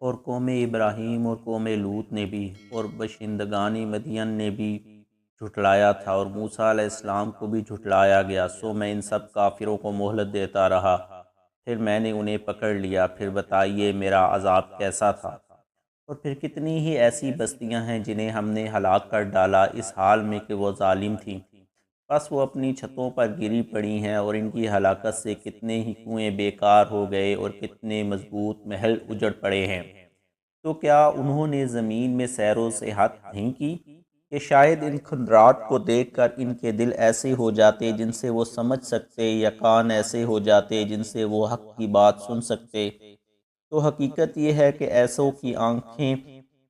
اور قوم ابراہیم اور قوم لوط نے بھی اور باشندگان مدین نے بھی جھٹلایا تھا، اور موسیٰ علیہ السلام کو بھی جھٹلایا گیا۔ سو میں ان سب کافروں کو مہلت دیتا رہا، پھر میں نے انہیں پکڑ لیا، پھر بتائیے میرا عذاب کیسا تھا۔ اور پھر کتنی ہی ایسی بستیاں ہیں جنہیں ہم نے ہلاک کر ڈالا اس حال میں کہ وہ ظالم تھیں، بس وہ اپنی چھتوں پر گری پڑی ہیں، اور ان کی ہلاکت سے کتنے ہی کنویں بیکار ہو گئے اور کتنے مضبوط محل اجڑ پڑے ہیں۔ تو کیا انہوں نے زمین میں سیر و سیاحت نہیں کی کہ شاید ان کھنڈرات کو دیکھ کر ان کے دل ایسے ہو جاتے جن سے وہ سمجھ سکتے، یا کان ایسے ہو جاتے جن سے وہ حق کی بات سن سکتے؟ تو حقیقت یہ ہے کہ ایسوں کی آنکھیں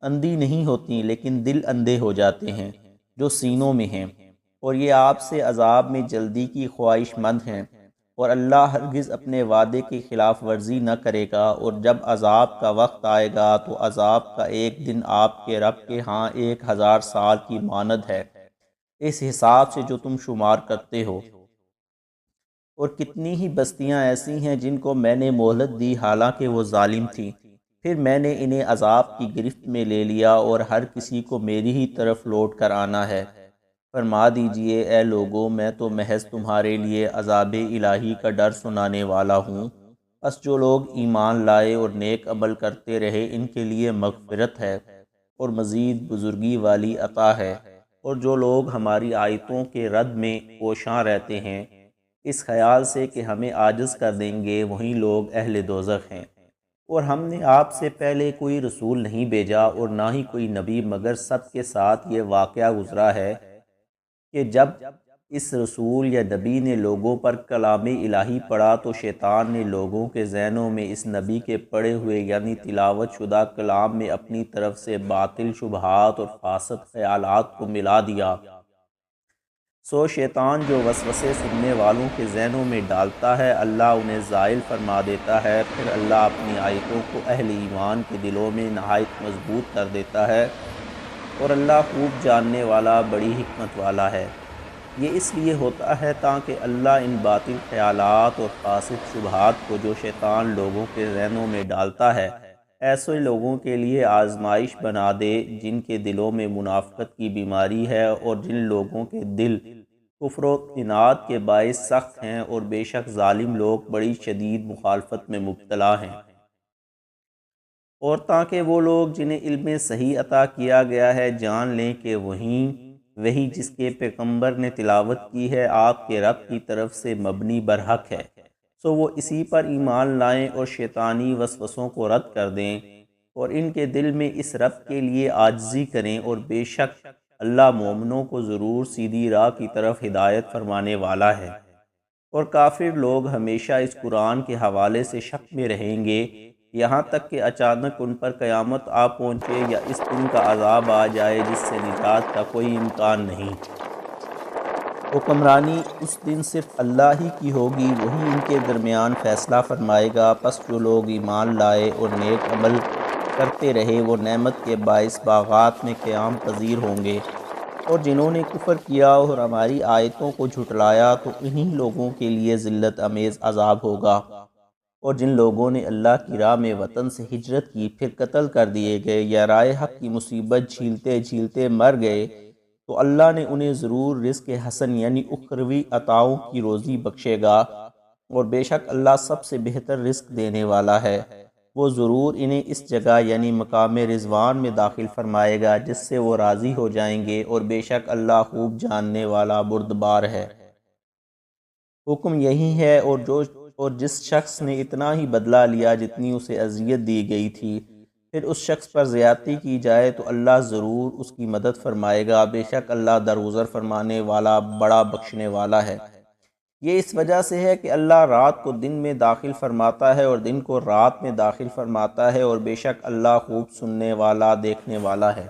اندھی نہیں ہوتی لیکن دل اندھے ہو جاتے ہیں جو سینوں میں ہیں، اور یہ آپ سے عذاب میں جلدی کی خواہش مند ہیں، اور اللہ ہرگز اپنے وعدے کی خلاف ورزی نہ کرے گا، اور جب عذاب کا وقت آئے گا تو عذاب کا ایک دن آپ کے رب کے ہاں 1000 سال کی مانند ہے، اس حساب سے جو تم شمار کرتے ہو۔ اور کتنی ہی بستیاں ایسی ہیں جن کو میں نے مہلت دی حالانکہ وہ ظالم تھیں، پھر میں نے انہیں عذاب کی گرفت میں لے لیا، اور ہر کسی کو میری ہی طرف لوٹ کر آنا ہے۔ فرما دیجئے اے لوگو، میں تو محض تمہارے لیے عذاب الہی کا ڈر سنانے والا ہوں، بس جو لوگ ایمان لائے اور نیک عمل کرتے رہے ان کے لیے مغفرت ہے اور مزید بزرگی والی عطا ہے، اور جو لوگ ہماری آیتوں کے رد میں کوشاں رہتے ہیں اس خیال سے کہ ہمیں عاجز کر دیں گے، وہی لوگ اہل دوزخ ہیں۔ اور ہم نے آپ سے پہلے کوئی رسول نہیں بھیجا اور نہ ہی کوئی نبی، مگر سب کے ساتھ یہ واقعہ گزرا ہے کہ جب اس رسول یا نبی نے لوگوں پر کلام الہی پڑھا تو شیطان نے لوگوں کے ذہنوں میں اس نبی کے پڑھے ہوئے یعنی تلاوت شدہ کلام میں اپنی طرف سے باطل شبہات اور فاسد خیالات کو ملا دیا۔ سو شیطان جو وسوسے سننے والوں کے ذہنوں میں ڈالتا ہے اللہ انہیں زائل فرما دیتا ہے، پھر اللہ اپنی آیتوں کو اہل ایمان کے دلوں میں نہایت مضبوط کر دیتا ہے، اور اللہ خوب جاننے والا بڑی حکمت والا ہے۔ یہ اس لیے ہوتا ہے تاکہ اللہ ان باطل خیالات اور فاسد شبہات کو جو شیطان لوگوں کے ذہنوں میں ڈالتا ہے ایسے لوگوں کے لیے آزمائش بنا دے جن کے دلوں میں منافقت کی بیماری ہے، اور جن لوگوں کے دل کفر و عناد کے باعث سخت ہیں، اور بے شک ظالم لوگ بڑی شدید مخالفت میں مبتلا ہیں۔ اور تاکہ وہ لوگ جنہیں علم صحیح عطا کیا گیا ہے جان لیں کہ وہی جس کے پیغمبر نے تلاوت کی ہے آپ کے رب کی طرف سے مبنی برحق ہے، سو وہ اسی پر ایمان لائیں اور شیطانی وسوسوں کو رد کر دیں، اور ان کے دل میں اس رب کے لیے عاجزی کریں، اور بے شک اللہ مومنوں کو ضرور سیدھی راہ کی طرف ہدایت فرمانے والا ہے۔ اور کافر لوگ ہمیشہ اس قرآن کے حوالے سے شک میں رہیں گے یہاں تک کہ اچانک ان پر قیامت آ پہنچے یا اس دن کا عذاب آ جائے جس سے نجات کا کوئی امکان نہیں۔ حکمرانی اس دن صرف اللہ ہی کی ہوگی، وہی ان کے درمیان فیصلہ فرمائے گا، پس جو لوگ ایمان لائے اور نیک عمل کرتے رہے وہ نعمت کے باعث باغات میں قیام پذیر ہوں گے، اور جنہوں نے کفر کیا اور ہماری آیتوں کو جھٹلایا تو انہی لوگوں کے لیے ذلت امیز عذاب ہوگا۔ اور جن لوگوں نے اللہ کی راہ میں وطن سے ہجرت کی پھر قتل کر دیے گئے یا رائے حق کی مصیبت جھیلتے جھیلتے مر گئے تو اللہ نے انہیں ضرور رزق حسن یعنی اخروی عطاؤں کی روزی بخشے گا، اور بے شک اللہ سب سے بہتر رزق دینے والا ہے۔ وہ ضرور انہیں اس جگہ یعنی مقام رضوان میں داخل فرمائے گا جس سے وہ راضی ہو جائیں گے، اور بے شک اللہ خوب جاننے والا بردبار ہے۔ حکم یہی ہے، اور جس شخص نے اتنا ہی بدلہ لیا جتنی اسے اذیت دی گئی تھی پھر اس شخص پر زیادتی کی جائے تو اللہ ضرور اس کی مدد فرمائے گا، بے شک اللہ درگزر فرمانے والا بڑا بخشنے والا ہے۔ یہ اس وجہ سے ہے کہ اللہ رات کو دن میں داخل فرماتا ہے اور دن کو رات میں داخل فرماتا ہے، اور بے شک اللہ خوب سننے والا دیکھنے والا ہے۔